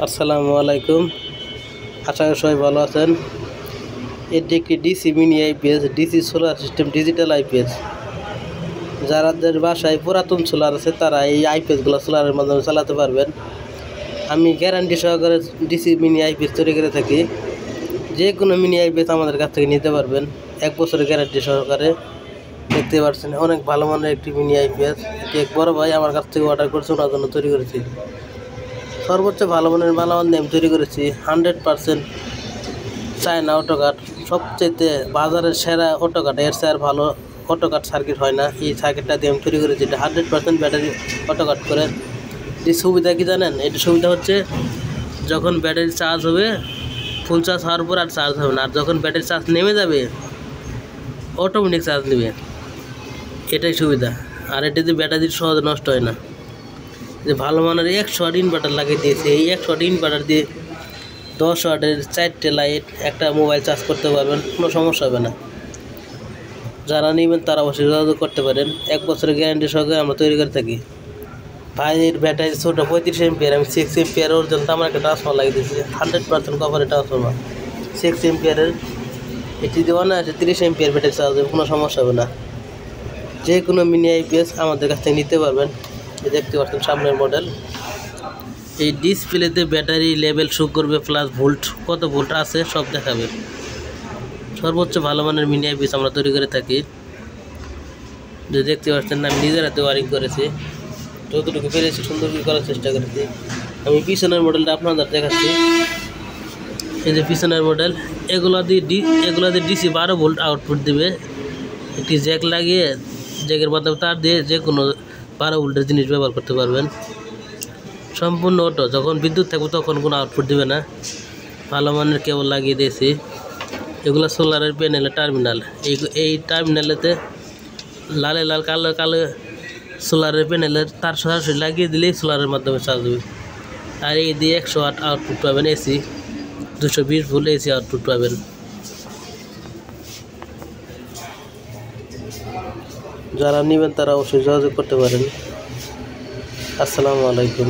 আসসালামু আলাইকুম। আশা করি সবাই ভালো আছেন। এটি একটি DC mini IPS, DC solar system digital IPS. যাদের বাসায় পুরাতন সোলার আছে তারা এই আইপিএসগুলো সোলারের মাধ্যমে চালাতে পারবেন। আমি গ্যারান্টি সহকারে ডিসি মিনি আইপিএস তৈরি করে থাকি। যে কোনো মিনি আইপিএস আমাদের কাছ থেকে নিতে পারবেন 1 বছরের গ্যারান্টি সহকারে। দেখতে পাচ্ছেন অনেক ভালো মানের একটি মিনি আইপিএস। এটি এক বড় ভাই আমার কাছ থেকে অর্ডার করেছে, ওনার জন্য তৈরি করেছি। সর্বোচ্চ ভালো মানের মালামাল নিয়ে আমি তৈরি করেছি। 100% চায়না অটোকাট, সবচেয়ে বাজারের সেরা অটোকাট। এর চেয়ে আর ভালো অটোকাট সার্কিট হয় না। এই সার্কিটটা দিয়ে আমি তৈরি করেছি। এটা 100% ব্যাটারি অটোকাট করে। এই সুবিধা কি জানেন? এটি সুবিধা হচ্ছে যখন ব্যাটারি চার্জ হবে, ফুল চার্জ হওয়ার পর আর চার্জ হবে না। আর যখন ব্যাটারি চার্জ নেমে যাবে অটোমেটিক চার্জ নেবে, এটাই সুবিধা। আর এটিতে ব্যাটারি সহজে নষ্ট হয় না। যে ভালো মানের 100 ওয়াট ইনভার্টার লাগিয়ে দিয়েছে। এই 100 ওয়াট ইনভার্টার দিয়ে 10 ওয়াটের 4টে লাইট, একটা মোবাইল চার্জ করতে পারবেন, কোনো সমস্যা হবে না। যারা নেবেন তারা অবশ্যই যোগাযোগ করতে পারেন। 1 বছরের গ্যারান্টি সহকারে আমরা তৈরি করে থাকি। ভাইয়ের ব্যাটারি ছোটো 35 এমপিয়ার, আমি 6 এমপিয়ার ওর জন্য আমার একটা ট্রান্সফর্মার লাগিয়ে দিয়েছি। 100% কভারের ট্রান্সফর্মার, 6 এমপিয়ারের। এটি দেওয়া না আছে 30 এমপিয়ার ব্যাটারি চার্জ হবে, কোনো সমস্যা হবে না। যে কোনো মিনি আইপিএস আমাদের কাছ থেকে নিতে পারবেন। দেখতে পাচ্ছেন সামনের মডেল। এই ডিসপ্লেতে ব্যাটারি লেভেল শো করবে, প্লাস ভোল্ট কত ভোল্ট আছে সব দেখাবে। সর্বোচ্চ ভালো মানের মিনি আইপিএস আমরা তৈরি করে থাকি। যে দেখতে পাচ্ছেন আমি নিজের হাতে ওয়ারিং করেছি, যতটুকু পেরেছি সুন্দর করে করার চেষ্টা করেছি। আমি পিছনের মডেলটা আপনাদের দেখাচ্ছি। এই যে পিছনের মডেল, এগুলো দিয়ে ডিসি 12 ভোল্ট আউটপুট দিবে। একটি জ্যাক লাগিয়ে জ্যাকের মাধ্যমে তার দিয়ে যে কোনো 12 ভোল্টের জিনিস ব্যবহার করতে পারবেন। সম্পূর্ণ অটো, যখন বিদ্যুৎ থাকবে তখন কোনো আউটপুট দিবে না। ভালো মানের কেবল লাগিয়ে দিয়েছি। এগুলো সোলারের প্যানেলের টার্মিনাল। এই টার্মিনালেতে লালে লাল কালো কালো সোলারের প্যানেলের তার সরাসরি লাগিয়ে দিলেই সোলারের মাধ্যমে চার্জ হবে। আর এই দিয়ে 100 ওয়াট আউটপুট পাবেন, এসি 220 ভোল্ট এসি আউটপুট পাবেন। যারা নেবেন তারা অবশ্যই যোগাযোগ করতে পারেন। আসসালামু আলাইকুম।